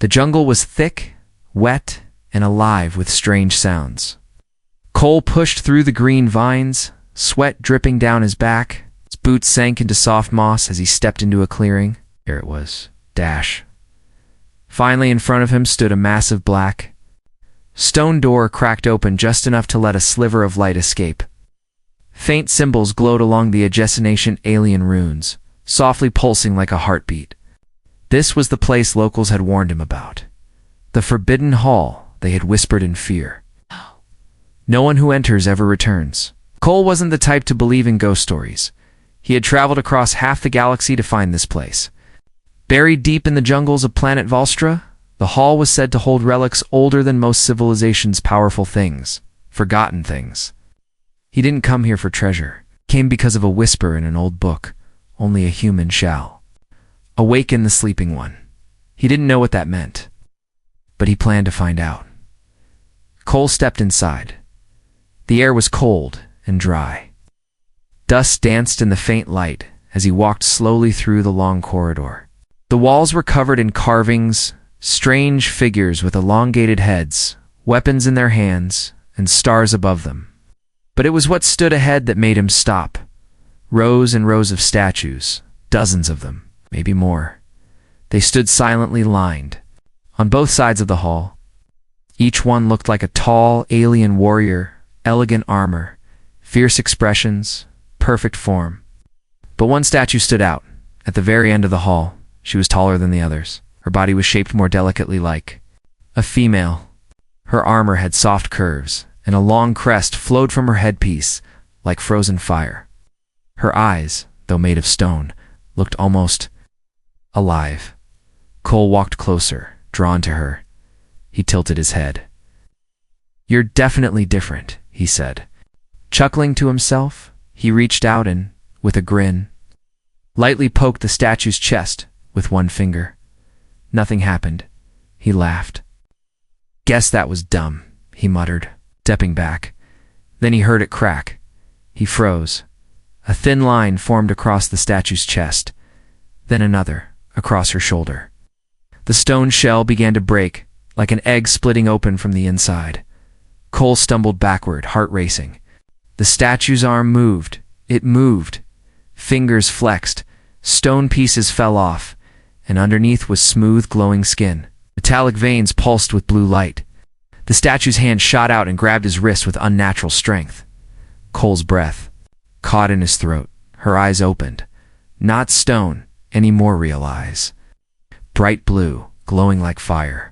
The jungle was thick, wet, and alive with strange sounds. Cole pushed through the green vines, sweat dripping down his back. His boots sank into soft moss as he stepped into a clearing. Here it was. Dash. Finally, in front of him stood a massive black stone door cracked open just enough to let a sliver of light escape. Faint symbols glowed along the adjacent ancient alien runes, softly pulsing like a heartbeat. This was the place locals had warned him about. The forbidden hall they had whispered in fear. No one who enters ever returns. Cole wasn't the type to believe in ghost stories. He had traveled across half the galaxy to find this place. Buried deep in the jungles of planet Valstra, the hall was said to hold relics older than most civilizations' powerful things, forgotten things. He didn't come here for treasure. He came because of a whisper in an old book, only a human shall awaken the sleeping one. He didn't know what that meant, but he planned to find out. Cole stepped inside. The air was cold and dry. Dust danced in the faint light as he walked slowly through the long corridor. The walls were covered in carvings, strange figures with elongated heads, weapons in their hands, and stars above them. But it was what stood ahead that made him stop. Rows and rows of statues, dozens of them, maybe more. They stood silently lined, on both sides of the hall. Each one looked like a tall, alien warrior, elegant armor, fierce expressions, perfect form. But one statue stood out. At the very end of the hall, she was taller than the others. Her body was shaped more delicately like a female. Her armor had soft curves, and a long crest flowed from her headpiece like frozen fire. Her eyes, though made of stone, looked almost alive. Cole walked closer, drawn to her. He tilted his head. "You're definitely different," he said. Chuckling to himself, he reached out and, with a grin, lightly poked the statue's chest with one finger. Nothing happened. He laughed. "Guess that was dumb," he muttered, stepping back. Then he heard it crack. He froze. A thin line formed across the statue's chest, then another, across her shoulder. The stone shell began to break, like an egg splitting open from the inside. Cole stumbled backward, heart racing. The statue's arm moved. It moved. Fingers flexed. Stone pieces fell off, and underneath was smooth, glowing skin. Metallic veins pulsed with blue light. The statue's hand shot out and grabbed his wrist with unnatural strength. Cole's breath caught in his throat. Her eyes opened. Not stone, any more real eyes. Bright blue, glowing like fire.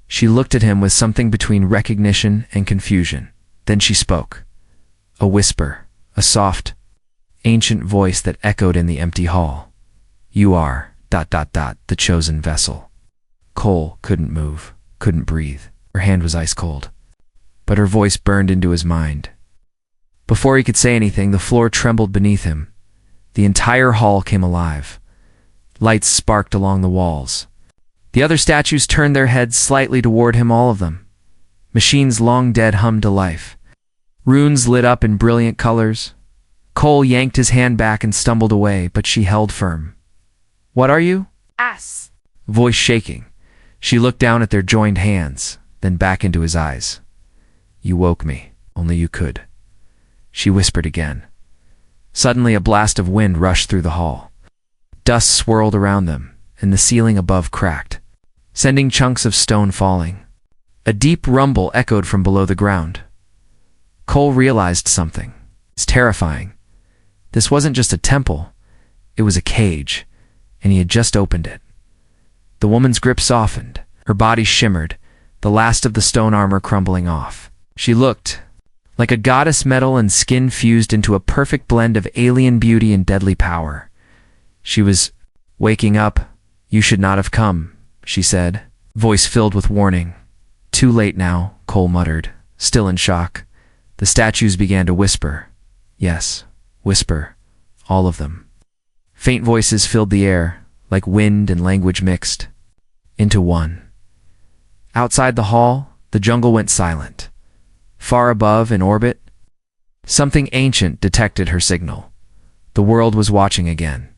She looked at him with something between recognition and confusion. Then she spoke. A whisper, a soft, ancient voice that echoed in the empty hall. "You are, ... the chosen vessel." Cole couldn't move, couldn't breathe. Her hand was ice cold. But her voice burned into his mind. Before he could say anything, the floor trembled beneath him. The entire hall came alive. Lights sparked along the walls. The other statues turned their heads slightly toward him, all of them. Machines long dead hummed to life. Runes lit up in brilliant colors. Cole yanked his hand back and stumbled away, but she held firm. "What are you?" Ass. Voice shaking. She looked down at their joined hands, then back into his eyes. "You woke me. Only you could." She whispered again. Suddenly a blast of wind rushed through the hall. Dust swirled around them, and the ceiling above cracked, sending chunks of stone falling. A deep rumble echoed from below the ground. Cole realized something. It's terrifying. This wasn't just a temple. It was a cage, and he had just opened it. The woman's grip softened. Her body shimmered, the last of the stone armor crumbling off. She looked like a goddess, metal and skin fused into a perfect blend of alien beauty and deadly power. She was waking up. "You should not have come," she said, voice filled with warning. "Too late now," Cole muttered, still in shock. The statues began to whisper. Yes, whisper, all of them. Faint voices filled the air, like wind and language mixed into one. Outside the hall, the jungle went silent. Far above, in orbit, something ancient detected her signal. The world was watching again.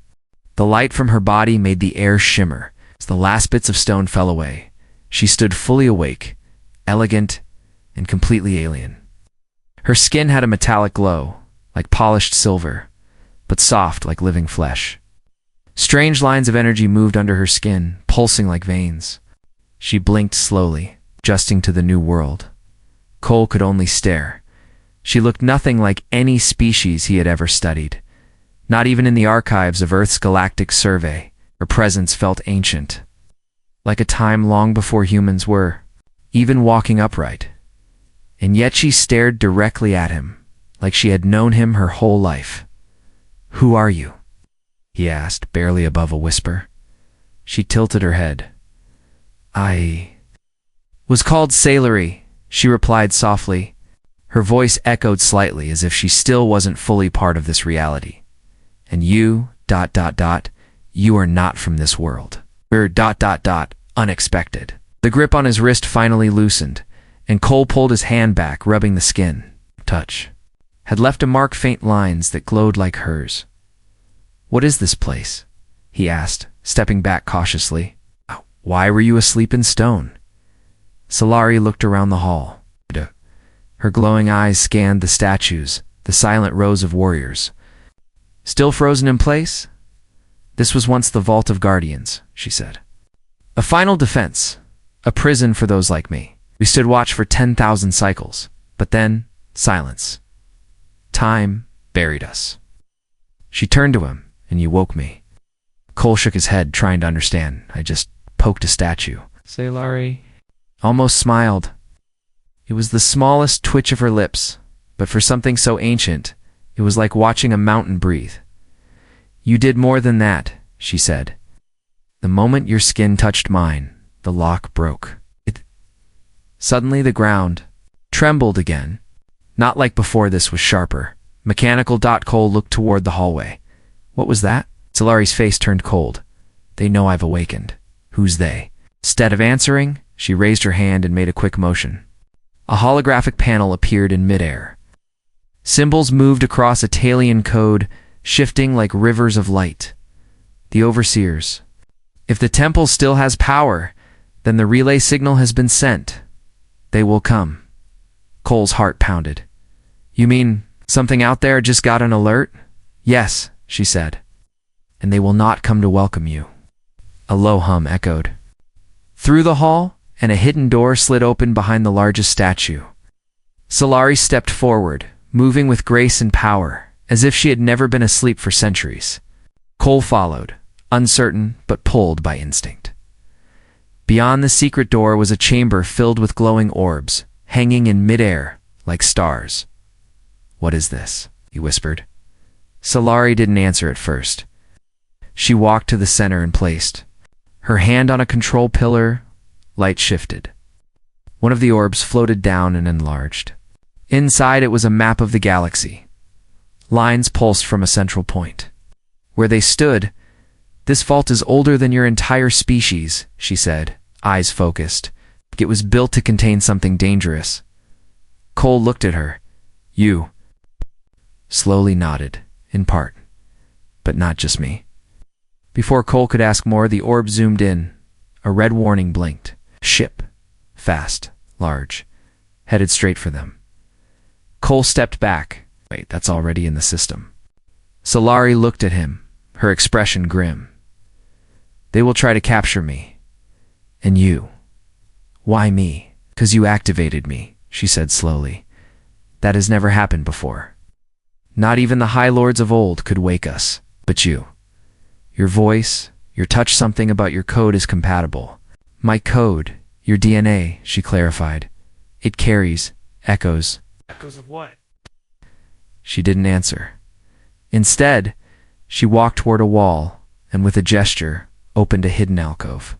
The light from her body made the air shimmer as the last bits of stone fell away, She stood fully awake, elegant, and completely alien. Her skin had a metallic glow, like polished silver, but soft like living flesh. Strange lines of energy moved under her skin, pulsing like veins. She blinked slowly, adjusting to the new world. Cole could only stare. She looked nothing like any species he had ever studied. Not even in the archives of Earth's galactic survey, her presence felt ancient, like a time long before humans were, even walking upright. And yet she stared directly at him, like she had known him her whole life. "Who are you?" he asked, barely above a whisper. She tilted her head. "I was called Sailory," she replied softly. Her voice echoed slightly as if she still wasn't fully part of this reality. "And you, ... you are not from this world. You're ... unexpected." The grip on his wrist finally loosened, and Cole pulled his hand back, rubbing the skin. Touch had left a mark, faint lines that glowed like hers. "What is this place?" he asked, stepping back cautiously. "Why were you asleep in stone?" Solari looked around the hall. Her glowing eyes scanned the statues, the silent rows of warriors. "Still frozen in place? This was once the Vault of Guardians," she said. "A final defense, a prison for those like me. We stood watch for 10,000 cycles, but then silence. Time buried us." She turned to him. "And you woke me." Cole shook his head, trying to understand. "I just poked a statue." Sailari almost smiled. It was the smallest twitch of her lips, but for something so ancient, it was like watching a mountain breathe. "You did more than that," she said. "The moment your skin touched mine, the lock broke." Suddenly the ground trembled again. Not like before, this was sharper. Mechanical. Cole looked toward the hallway. "What was that?" Solari's face turned cold. "They know I've awakened." "Who's they?" Instead of answering, she raised her hand and made a quick motion. A holographic panel appeared in midair. Symbols moved across a Talian code, shifting like rivers of light. The overseers. If the temple still has power, then the relay signal has been sent. They will come. Cole's heart pounded. "You mean something out there just got an alert?" "Yes," she said. "And they will not come to welcome you." A low hum echoed through the hall, and a hidden door slid open behind the largest statue. Solari stepped forward, moving with grace and power, as if she had never been asleep for centuries. Cole followed, uncertain but pulled by instinct. Beyond the secret door was a chamber filled with glowing orbs, hanging in midair like stars. "What is this?" he whispered. Solari didn't answer at first. She walked to the center and placed her hand on a control pillar. Light shifted. One of the orbs floated down and enlarged. Inside it was a map of the galaxy. Lines pulsed from a central point. Where they stood, "This vault is older than your entire species," she said, eyes focused. "It was built to contain something dangerous." Cole looked at her. "You." Slowly nodded, in part. "But not just me." Before Cole could ask more, the orb zoomed in. A red warning blinked. Ship. Fast. Large. Headed straight for them. Cole stepped back. "Wait, that's already in the system." Solari looked at him, her expression grim. "They will try to capture me. And you." "Why me?" "'Cause you activated me," she said slowly. "That has never happened before. Not even the High Lords of old could wake us, but you. Your voice, your touch, something about your code is compatible." "My code, your DNA," she clarified. "It carries echoes." "Echoes of what?" She didn't answer. Instead, she walked toward a wall and with a gesture opened a hidden alcove.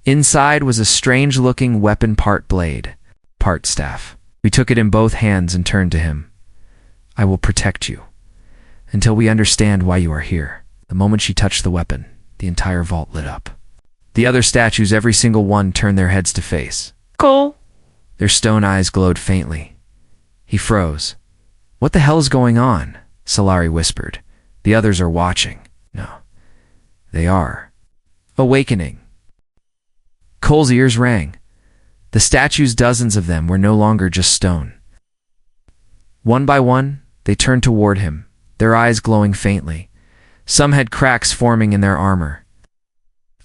Inside was a strange-looking weapon, part blade, part staff. We took it in both hands and turned to him. "I will protect you until we understand why you are here." The moment she touched the weapon, the entire vault lit up. The other statues, every single one, turned their heads to face Cole. Their stone eyes glowed faintly. He froze. "What the hell is going on?" Solari whispered. "The others are watching." "No. They are. Awakening." Cole's ears rang. The statues, dozens of them, were no longer just stone. One by one, they turned toward him, their eyes glowing faintly. Some had cracks forming in their armor.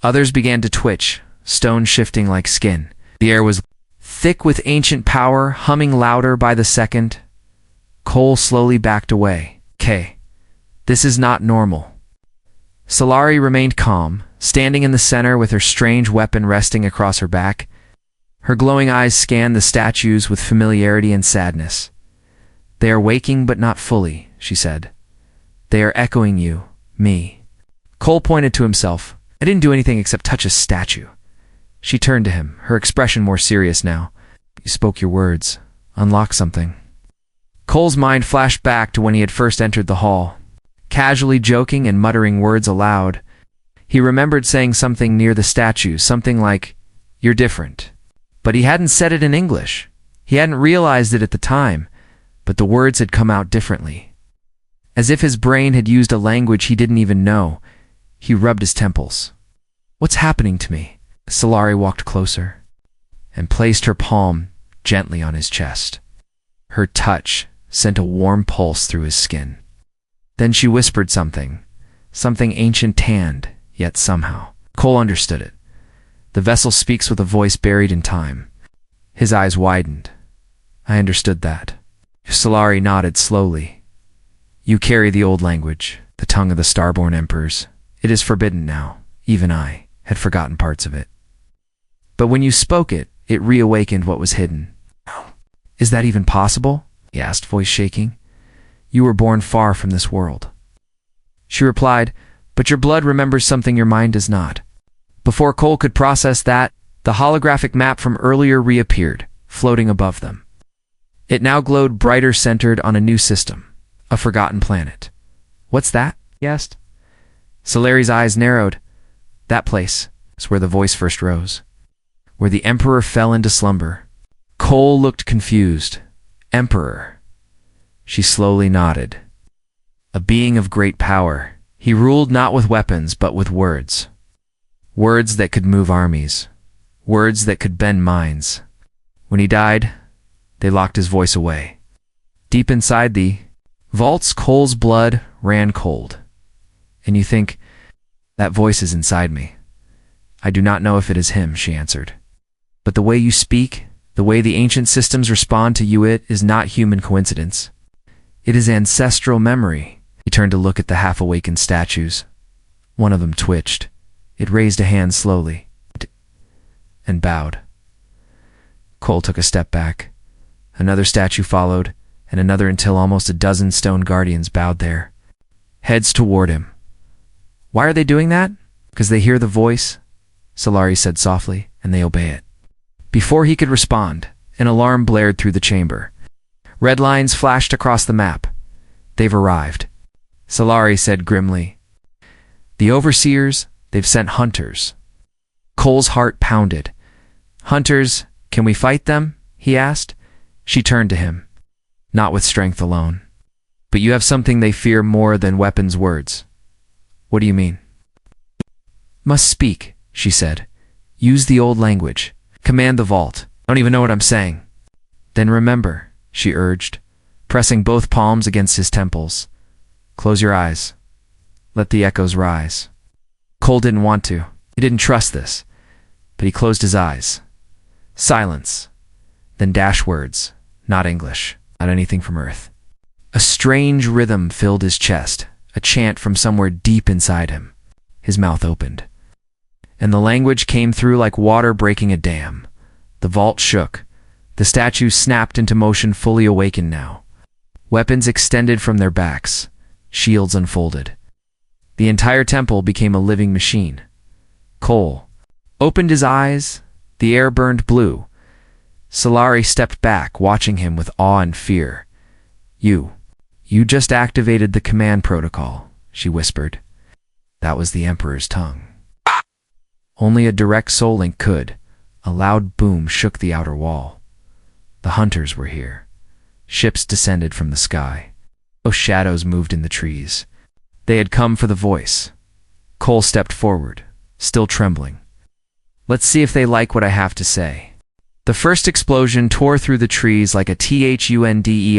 Others began to twitch, stone shifting like skin. The air was thick with ancient power, humming louder by the second. Cole slowly backed away. "K. This is not normal." Solari remained calm, standing in the center with her strange weapon resting across her back. Her glowing eyes scanned the statues with familiarity and sadness. "They are waking but not fully," she said. "They are echoing you, me." Cole pointed to himself. "I didn't do anything except touch a statue." She turned to him, her expression more serious now. "You spoke your words. Unlock something." Cole's mind flashed back to when he had first entered the hall. Casually joking and muttering words aloud, he remembered saying something near the statue, something like, "You're different." But he hadn't said it in English. He hadn't realized it at the time, but the words had come out differently. As if his brain had used a language he didn't even know, he rubbed his temples. "What's happening to me?" Solari walked closer and placed her palm gently on his chest. Her touch sent a warm pulse through his skin. Then she whispered something ancient, tanned, yet somehow. Cole understood it. The vessel speaks with a voice buried in time. His eyes widened. "I understood that." Solari nodded slowly. "You carry the old language, the tongue of the starborn emperors. It is forbidden now. Even I had forgotten parts of it. But when you spoke it, it reawakened what was hidden." "Is that even possible?" he asked, voice shaking. "You were born far from this world." She replied, "But your blood remembers something your mind does not." Before Cole could process that, the holographic map from earlier reappeared, floating above them. It now glowed brighter, centered on a new system, a forgotten planet. "What's that?" he asked. Solari's eyes narrowed. "That place is where the voice first rose, where the Emperor fell into slumber." Cole looked confused. "Emperor?" She slowly nodded. "A being of great power. He ruled not with weapons, but with words. Words that could move armies. Words that could bend minds. When he died, they locked his voice away. Deep inside the vaults, Cole's blood ran cold. And you think, that voice is inside me. I do not know if it is him," she answered. "But the way you speak, the way the ancient systems respond to you, it is not human coincidence. It is ancestral memory." He turned to look at the half-awakened statues. One of them twitched. It raised a hand slowly and bowed. Cole took a step back. Another statue followed, and another, until almost a dozen stone guardians bowed there, heads toward him. "Why are they doing that?" "Because they hear the voice," Solari said softly, "and they obey it." Before he could respond, an alarm blared through the chamber. Red lines flashed across the map. "They've arrived," Solari said grimly. "The overseers, they've sent hunters." Cole's heart pounded. "Hunters, can we fight them?" he asked. She turned to him. "Not with strength alone. But you have something they fear more than weapons, words." "What do you mean?" "Must speak," she said. "Use the old language. Command the vault. I don't even know what I'm saying." "Then remember," she urged, pressing both palms against his temples. "Close your eyes. Let the echoes rise." Cole didn't want to. He didn't trust this. But he closed his eyes. Silence. Then dash words. Not English. Not anything from Earth. A strange rhythm filled his chest, a chant from somewhere deep inside him. His mouth opened, and the language came through like water breaking a dam. The vault shook. The statues snapped into motion, fully awakened now. Weapons extended from their backs. Shields unfolded. The entire temple became a living machine. Cole opened his eyes. The air burned blue. Solari stepped back, watching him with awe and fear. You just activated the command protocol," she whispered. That was the Emperor's tongue. Only a direct soul link could. A loud boom shook the outer wall. The hunters were here. Ships descended from the sky. Shadows moved in the trees. They had come for the voice. Cole stepped forward, still trembling. Let's see if they like what I have to say. The first explosion tore through the trees like a thunderclap.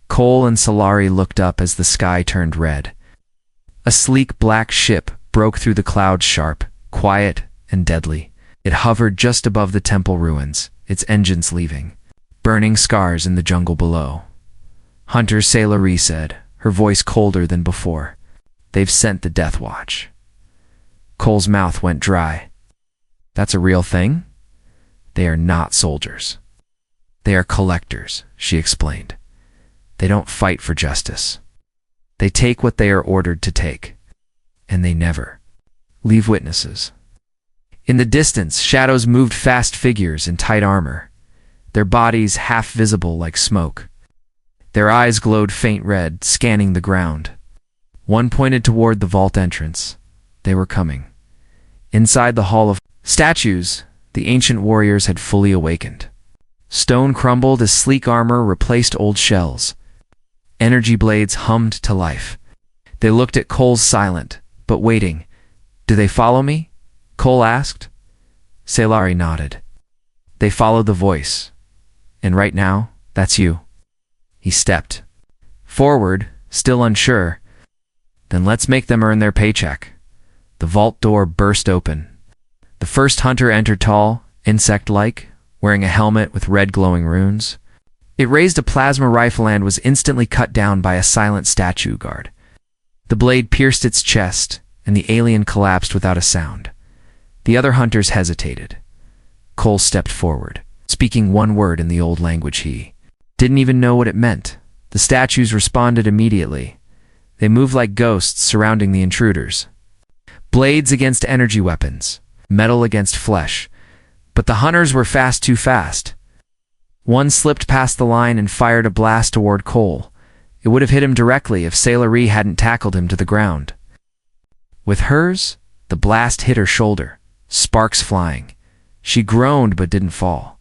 Cole and Solari looked up as the sky turned red. A sleek black ship broke through the clouds sharp, quiet, and deadly. It hovered just above the temple ruins, its engines leaving, burning scars in the jungle below. Hunter Sailori said, her voice colder than before. They've sent the Death Watch. Cole's mouth went dry. That's a real thing? They are not soldiers. They are collectors, she explained. They don't fight for justice. They take what they are ordered to take. And they never leave witnesses. In the distance, shadows moved, fast figures in tight armor, their bodies half visible like smoke. Their eyes glowed faint red, scanning the ground. One pointed toward the vault entrance. They were coming. Inside the hall of statues, the ancient warriors had fully awakened. Stone crumbled as sleek armor replaced old shells. Energy blades hummed to life. They looked at Cole's silent, but waiting. Do they follow me? Cole asked. Sailari nodded. They followed the voice. And right now, that's you. He stepped forward, still unsure. Then let's make them earn their paycheck. The vault door burst open. The first hunter entered tall, insect-like, wearing a helmet with red glowing runes. It raised a plasma rifle and was instantly cut down by a silent statue guard. The blade pierced its chest, and the alien collapsed without a sound. The other hunters hesitated. Cole stepped forward, speaking one word in the old language he didn't even know what it meant. The statues responded immediately. They moved like ghosts surrounding the intruders. Blades against energy weapons, metal against flesh. But the hunters were fast, too fast. One slipped past the line and fired a blast toward Cole. It would have hit him directly if Sailori hadn't tackled him to the ground. With hers, the blast hit her shoulder, sparks flying. She groaned but didn't fall.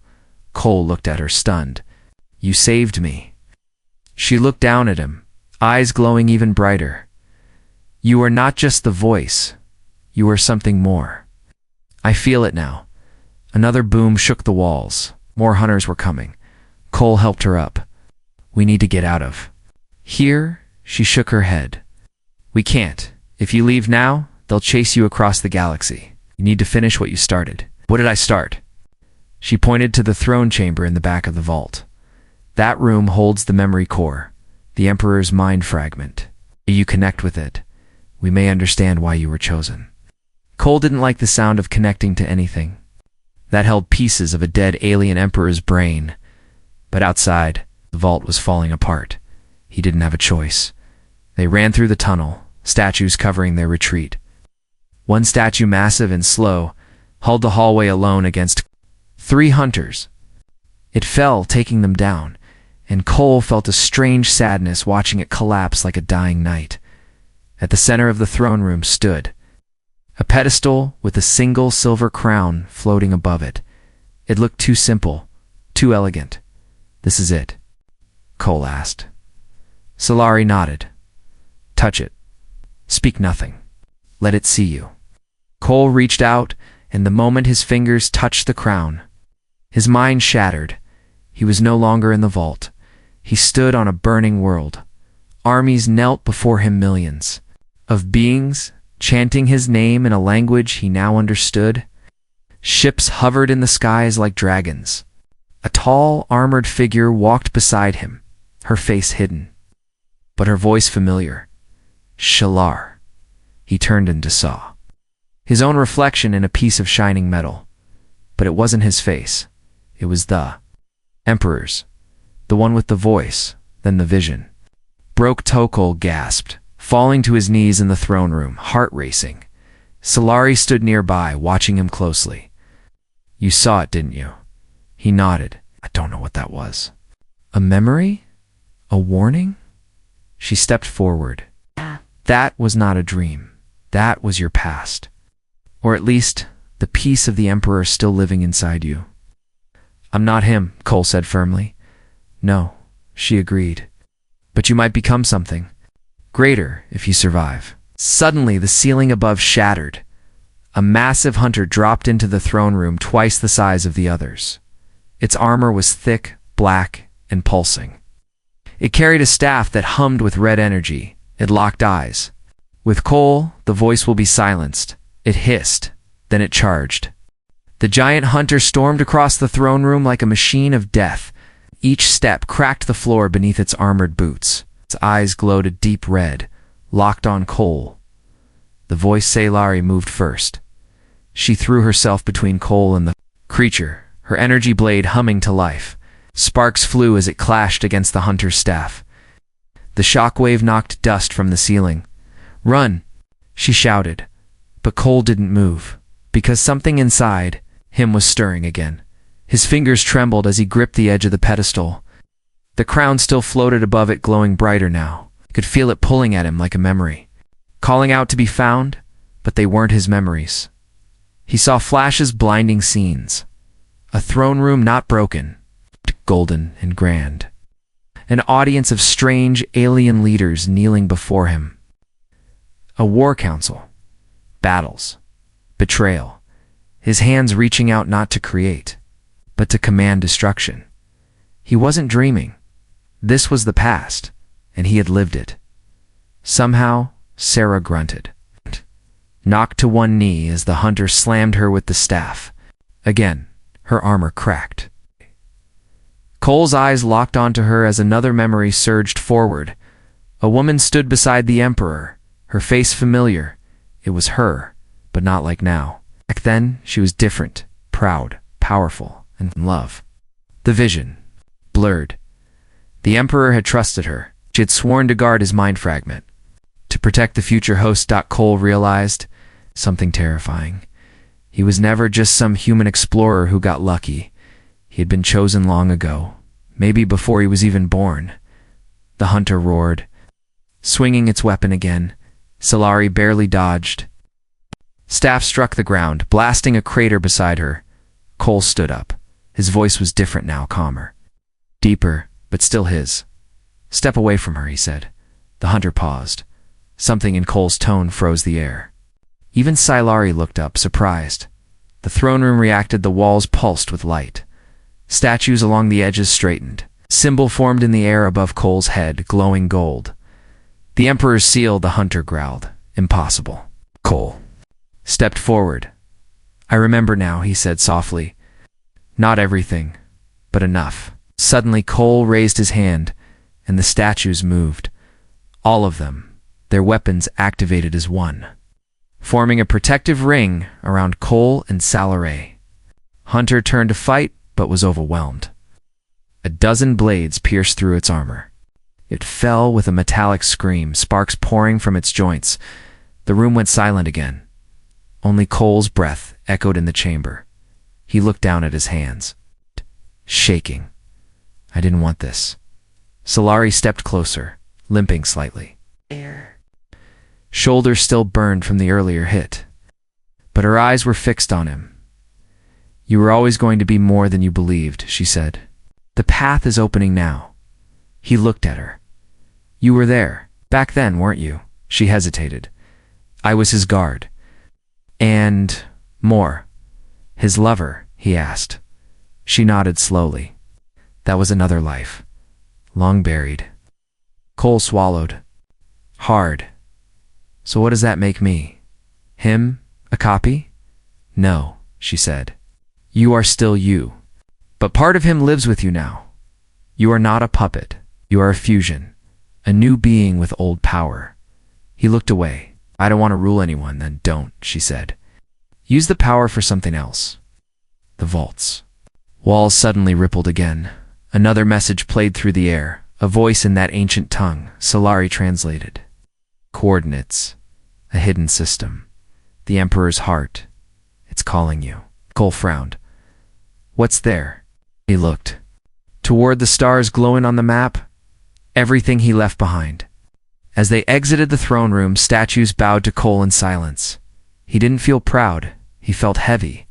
Cole looked at her, stunned. You saved me. She looked down at him, eyes glowing even brighter. You are not just the voice. You are something more. I feel it now. Another boom shook the walls. More hunters were coming. Cole helped her up. We need to get out of here. She shook her head. We can't. If you leave now, they'll chase you across the galaxy. You need to finish what you started. What did I start? She pointed to the throne chamber in the back of the vault. That room holds the memory core, the Emperor's mind fragment. If you connect with it, we may understand why you were chosen. Cole didn't like the sound of connecting to anything. That held pieces of a dead alien Emperor's brain. But outside, the vault was falling apart. He didn't have a choice. They ran through the tunnel, statues covering their retreat. One statue, massive and slow, held the hallway alone against 3 hunters. It fell, taking them down, and Cole felt a strange sadness watching it collapse like a dying knight. At the center of the throne room stood a pedestal with a single silver crown floating above it. It looked too simple, too elegant. This is it? Cole asked. Solari nodded. Touch it. Speak nothing. Let it see you. Cole reached out, and the moment his fingers touched the crown, his mind shattered. He was no longer in the vault. He stood on a burning world. Armies knelt before him, millions of beings, chanting his name in a language he now understood. Ships hovered in the skies like dragons. A tall, armored figure walked beside him, her face hidden, but her voice familiar. Shalar. He turned and saw his own reflection in a piece of shining metal. But it wasn't his face. It was the Emperor's. The one with the voice, then the vision. Broke Tokol gasped, falling to his knees in the throne room, heart racing. Solari stood nearby, watching him closely. You saw it, didn't you? He nodded. I don't know what that was. A memory? A warning? She stepped forward. That was not a dream. That was your past. Or at least, the piece of the Emperor still living inside you. I'm not him, Cole said firmly. No, she agreed. But you might become something greater if you survive. Suddenly, the ceiling above shattered. A massive hunter dropped into the throne room, twice the size of the others. Its armor was thick, black, and pulsing. It carried a staff that hummed with red energy. It locked eyes. With Cole, the voice will be silenced. It hissed. Then it charged. The giant hunter stormed across the throne room like a machine of death. Each step cracked the floor beneath its armored boots. Its eyes glowed a deep red, locked on Cole. The voice Sci-Fi moved first. She threw herself between Cole and the creature, her energy blade humming to life. Sparks flew as it clashed against the hunter's staff. The shockwave knocked dust from the ceiling. "Run!" she shouted. But Cole didn't move, because something inside him was stirring again. His fingers trembled as he gripped the edge of the pedestal. The crown still floated above it, glowing brighter now. He could feel it pulling at him like a memory, calling out to be found, but they weren't his memories. He saw flashes, blinding scenes. A throne room not broken, golden and grand. An audience of strange alien leaders kneeling before him. A war council. Battles. Betrayal. His hands reaching out not to create, but to command destruction. He wasn't dreaming. This was the past, and he had lived it. Somehow, Sarah grunted, knocked to one knee as the hunter slammed her with the staff. Again, her armor cracked. Cole's eyes locked onto her as another memory surged forward. A woman stood beside the Emperor, her face familiar. It was her, but not like now. Back then, she was different, proud, powerful, and in love. The vision, blurred. The Emperor had trusted her. She had sworn to guard his mind fragment, to protect the future host. Cole realized something terrifying. He was never just some human explorer who got lucky. He had been chosen long ago, maybe before he was even born. The hunter roared, swinging its weapon again. Sci-Fi barely dodged. Staff struck the ground, blasting a crater beside her. Cole stood up. His voice was different now, calmer. Deeper, but still his. "Step away from her," he said. The hunter paused. Something in Cole's tone froze the air. Even Sci-Fi looked up, surprised. The throne room reacted. The walls pulsed with light. Statues along the edges straightened. Symbol formed in the air above Cole's head, glowing gold. The Emperor's seal, the hunter growled. "Impossible." Cole stepped forward. "I remember now," he said softly. "Not everything, but enough." Suddenly Cole raised his hand, and the statues moved. All of them, their weapons activated as one, forming a protective ring around Cole and Sci-Fi. Hunter turned to fight, but was overwhelmed. A dozen blades pierced through its armor. It fell with a metallic scream, sparks pouring from its joints. The room went silent again. Only Cole's breath echoed in the chamber. He looked down at his hands, shaking. "I didn't want this." Sci-Fi stepped closer, limping slightly. Shoulders still burned from the earlier hit, but her eyes were fixed on him. "You were always going to be more than you believed," she said. "The path is opening now." He looked at her. "You were there, back then, weren't you?" She hesitated. "I was his guard." "And more. His lover?" he asked. She nodded slowly. "That was another life, long buried." Cole swallowed. Hard. "So what does that make me? Him? A copy?" "No," she said. "You are still you. But part of him lives with you now. You are not a puppet. You are a fusion. A new being with old power." He looked away. "I don't want to rule anyone." "Then don't," she said. "Use the power for something else." The vaults. Walls suddenly rippled again. Another message played through the air, a voice in that ancient tongue. Sci-Fi translated. "Coordinates. A hidden system. The Emperor's heart. It's calling you." Cole frowned. "What's there?" He looked. Toward the stars glowing on the map. Everything he left behind. As they exited the throne room, statues bowed to Cole in silence. He didn't feel proud. He felt heavy.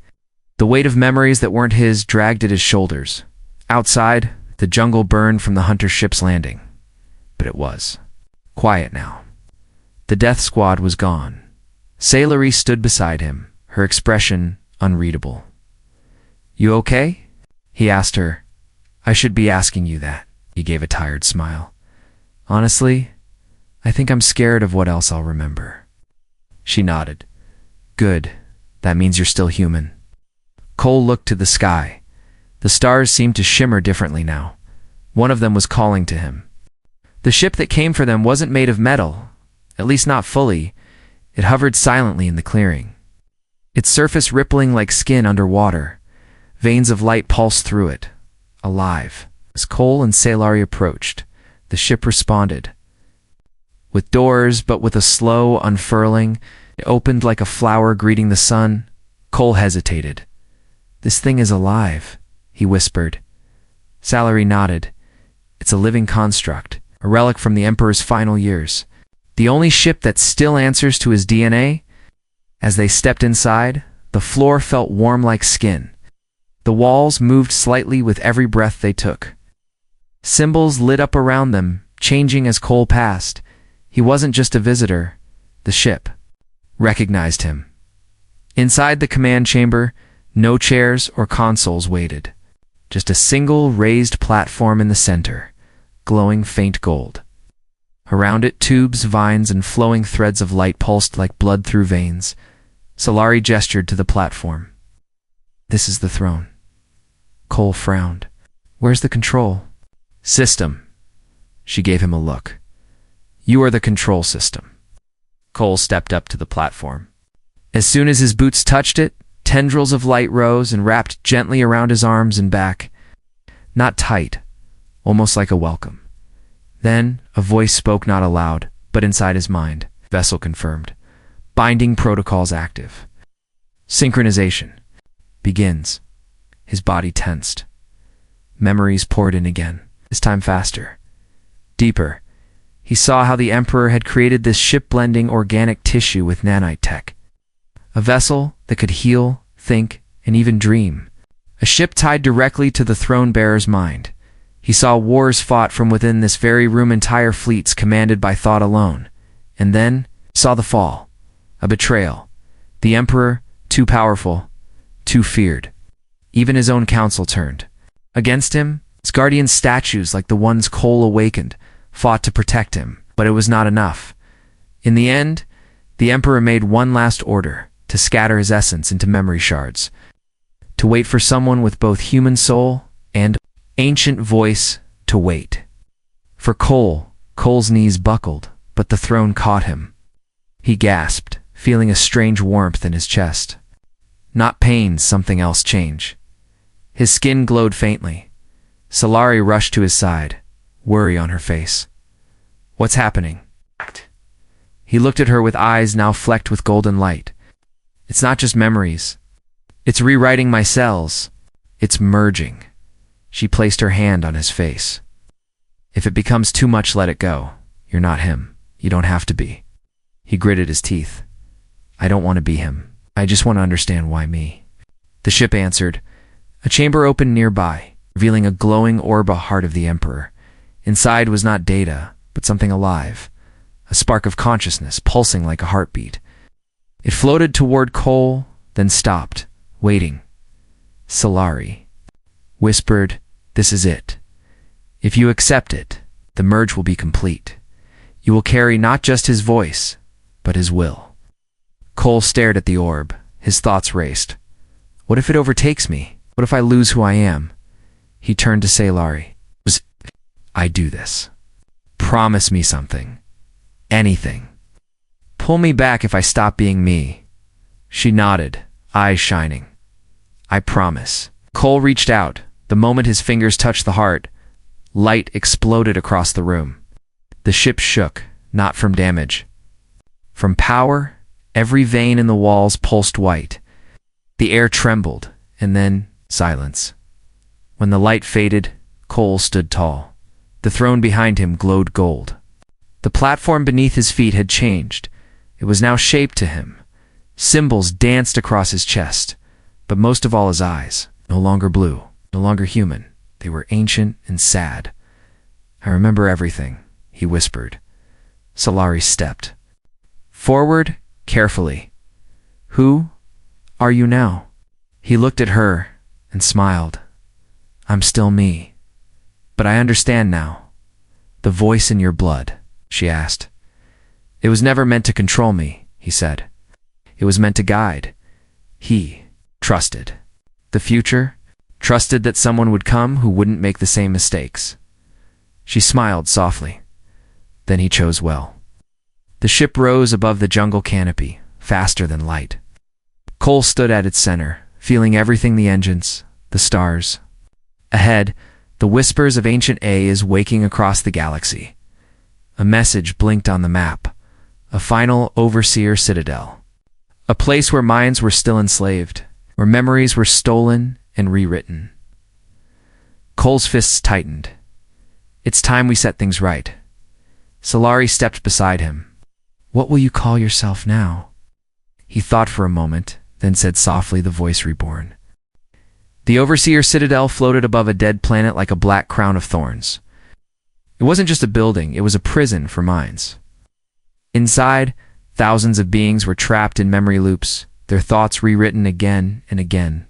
The weight of memories that weren't his dragged at his shoulders. Outside, the jungle burned from the hunter ship's landing. But it was quiet now. The death squad was gone. Sci-Fi stood beside him, her expression unreadable. "You okay?" he asked her. "I should be asking you that." He gave a tired smile. "Honestly, I think I'm scared of what else I'll remember." She nodded. "Good. That means you're still human." Cole looked to the sky. The stars seemed to shimmer differently now. One of them was calling to him. The ship that came for them wasn't made of metal, at least not fully. It hovered silently in the clearing, its surface rippling like skin underwater. Veins of light pulsed through it, alive. As Cole and Salari approached, the ship responded. With doors, but with a slow unfurling, it opened like a flower greeting the sun. Cole hesitated. "This thing is alive," he whispered. Salari nodded. "It's a living construct, a relic from the Emperor's final years. The only ship that still answers to his DNA." As they stepped inside, the floor felt warm like skin. The walls moved slightly with every breath they took. Symbols lit up around them, changing as Cole passed. He wasn't just a visitor. The ship recognized him. Inside the command chamber, no chairs or consoles waited. Just a single raised platform in the center, glowing faint gold. Around it, tubes, vines, and flowing threads of light pulsed like blood through veins. Salari gestured to the platform. "This is the throne." Cole frowned. "Where's the control?" "System." She gave him a look. "You are the control system." Cole stepped up to the platform. As soon as his boots touched it, tendrils of light rose and wrapped gently around his arms and back. Not tight, almost like a welcome. Then a voice spoke, not aloud, but inside his mind. Vessel confirmed. Binding protocols active. Synchronization begins. His body tensed. Memories poured in again, this time faster, deeper. He saw how the Emperor had created this ship-blending organic tissue with nanite tech. A vessel that could heal, think, and even dream. A ship tied directly to the throne-bearer's mind. He saw wars fought from within this very room, entire fleets commanded by thought alone. And then saw the fall. A betrayal. The Emperor, too powerful, too feared. Even his own council turned. Against him, his guardian statues like the ones Cole awakened, fought to protect him, but it was not enough. In the end, the Emperor made one last order, to scatter his essence into memory shards. To wait for someone with both human soul and ancient voice to wait. For Cole, Cole's knees buckled, but the throne caught him. He gasped, feeling a strange warmth in his chest. Not pain, something else change. His skin glowed faintly. Salari rushed to his side, worry on her face. "What's happening?" He looked at her with eyes now flecked with golden light. "It's not just memories. It's rewriting my cells. It's merging." She placed her hand on his face. "If it becomes too much, let it go. You're not him. You don't have to be." He gritted his teeth. "I don't want to be him. I just want to understand why me." The ship answered. A chamber opened nearby, revealing a glowing orb, a heart of the Emperor. Inside was not data, but something alive. A spark of consciousness, pulsing like a heartbeat. It floated toward Cole, then stopped, waiting. Salari whispered, "This is it. If you accept it, the merge will be complete. You will carry not just his voice, but his will." Cole stared at the orb. His thoughts raced. What if it overtakes me? What if I lose who I am? He turned to Salari. "I do this. Promise me something. Anything. Pull me back if I stop being me." She nodded, eyes shining. "I promise." Cole reached out. The moment his fingers touched the heart, light exploded across the room. The ship shook, not from damage. From power, every vein in the walls pulsed white. The air trembled, and then silence. When the light faded, Cole stood tall. The throne behind him glowed gold. The platform beneath his feet had changed. It was now shaped to him. Symbols danced across his chest, but most of all his eyes, no longer blue, no longer human. They were ancient and sad. "I remember everything," he whispered. Salari stepped forward carefully. "Who?" are you now? He looked at her and smiled. I'm still me. But I understand now. The voice in your blood, she asked. It was never meant to control me, he said. It was meant to guide. He trusted the future, trusted that someone would come who wouldn't make the same mistakes. She smiled softly. Then he chose well. The ship rose above the jungle canopy, faster than light. Cole stood at its center, feeling everything: the engines, the stars. Ahead, the whispers of ancient A is waking across the galaxy. A message blinked on the map. A final overseer citadel. A place where minds were still enslaved, where memories were stolen and rewritten. Cole's fists tightened. It's time we set things right. Solari stepped beside him. What will you call yourself now? He thought for a moment, then said softly, the voice reborn. The Overseer Citadel floated above a dead planet like a black crown of thorns. It wasn't just a building, it was a prison for minds. Inside, thousands of beings were trapped in memory loops, their thoughts rewritten again and again.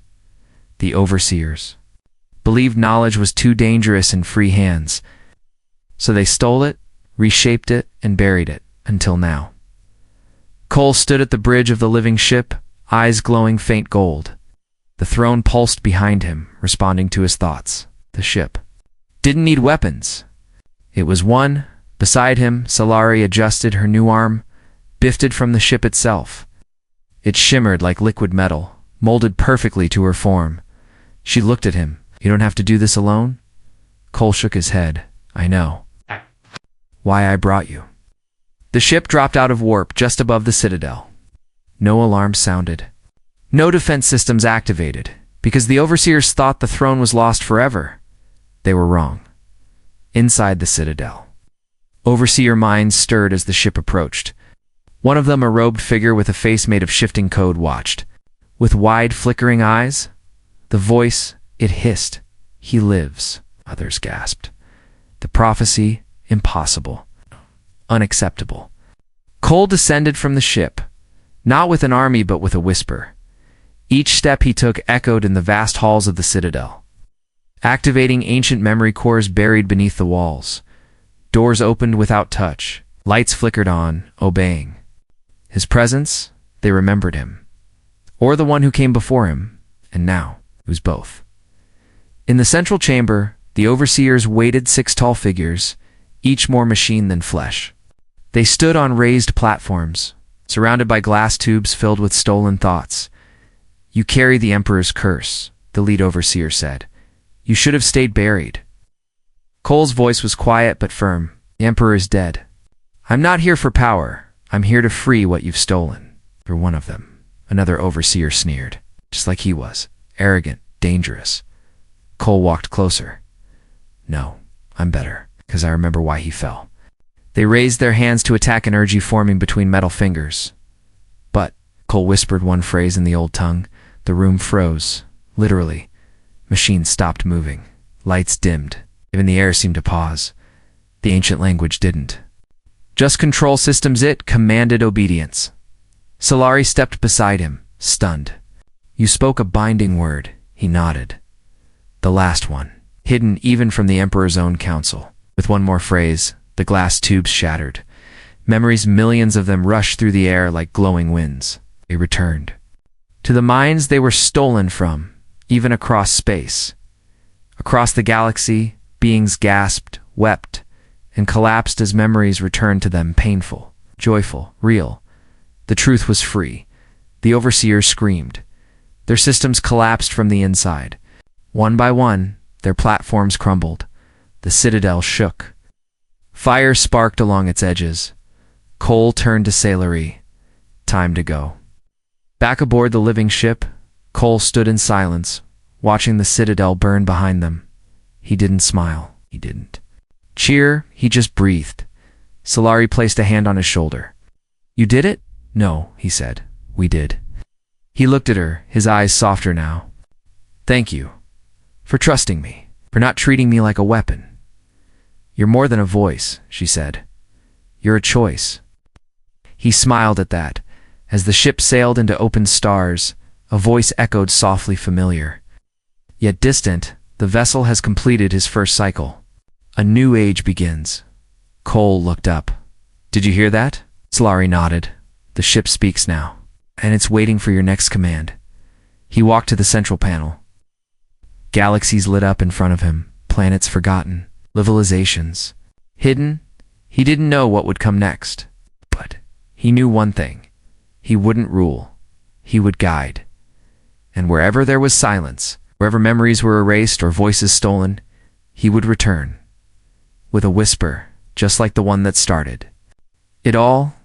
The Overseers believed knowledge was too dangerous in free hands, so they stole it, reshaped it, and buried it, until now. Cole stood at the bridge of the living ship, eyes glowing faint gold. The throne pulsed behind him, responding to his thoughts. The ship didn't need weapons. It was one. Beside him, Solari adjusted her new arm, bifted from the ship itself. It shimmered like liquid metal, molded perfectly to her form. She looked at him. You don't have to do this alone? Cole shook his head. I know. Why I brought you. The ship dropped out of warp just above the citadel. No alarm sounded. No defense systems activated, because the Overseers thought the throne was lost forever. They were wrong. Inside the citadel, Overseer minds stirred as the ship approached. One of them, a robed figure with a face made of shifting code, watched. With wide, flickering eyes, the voice, it hissed. He lives, others gasped. The prophecy, impossible. Unacceptable. Cole descended from the ship, not with an army but with a whisper. Each step he took echoed in the vast halls of the citadel, activating ancient memory cores buried beneath the walls. Doors opened without touch, lights flickered on, obeying. His presence, they remembered him. Or the one who came before him, and now it was both. In the central chamber, the Overseers waited 6 tall figures, each more machine than flesh. They stood on raised platforms, surrounded by glass tubes filled with stolen thoughts. You carry the Emperor's curse, the lead Overseer said. You should have stayed buried. Cole's voice was quiet but firm. The Emperor is dead. I'm not here for power. I'm here to free what you've stolen. You're one of them. Another Overseer sneered, just like he was. Arrogant, dangerous. Cole walked closer. No, I'm better, because I remember why he fell. They raised their hands to attack an energy forming between metal fingers. But, Cole whispered one phrase in the old tongue. The room froze, literally. Machines stopped moving. Lights dimmed. Even the air seemed to pause. The ancient language didn't. Just control systems. It commanded obedience. Solari stepped beside him, stunned. You spoke a binding word. He nodded. The last one, hidden even from the Emperor's own council. With one more phrase, the glass tubes shattered. Memories, millions of them, rushed through the air like glowing winds. They returned to the minds they were stolen from, even across space. Across the galaxy, beings gasped, wept, and collapsed as memories returned to them, painful, joyful, real. The truth was free. The Overseers screamed. Their systems collapsed from the inside. One by one, their platforms crumbled. The citadel shook. Fire sparked along its edges. Cole turned to Solari. Time to go. Back aboard the living ship, Cole stood in silence, watching the citadel burn behind them. He didn't smile. He didn't cheer. He just breathed. Solari placed a hand on his shoulder. You did it? No, he said. We did. He looked at her, his eyes softer now. Thank you. For trusting me. For not treating me like a weapon. You're more than a voice, she said. You're a choice. He smiled at that. As the ship sailed into open stars, A voice echoed softly familiar. Yet distant, the vessel has completed his first cycle. A new age begins. Cole looked up. Did you hear that? Solari nodded. The ship speaks now, and it's waiting for your next command. He walked to the central panel. Galaxies lit up in front of him, planets forgotten, civilizations hidden. He didn't know what would come next, but he knew one thing. He wouldn't rule. He would guide. And wherever there was silence, wherever memories were erased or voices stolen, he would return. With a whisper, just like the one that started. It all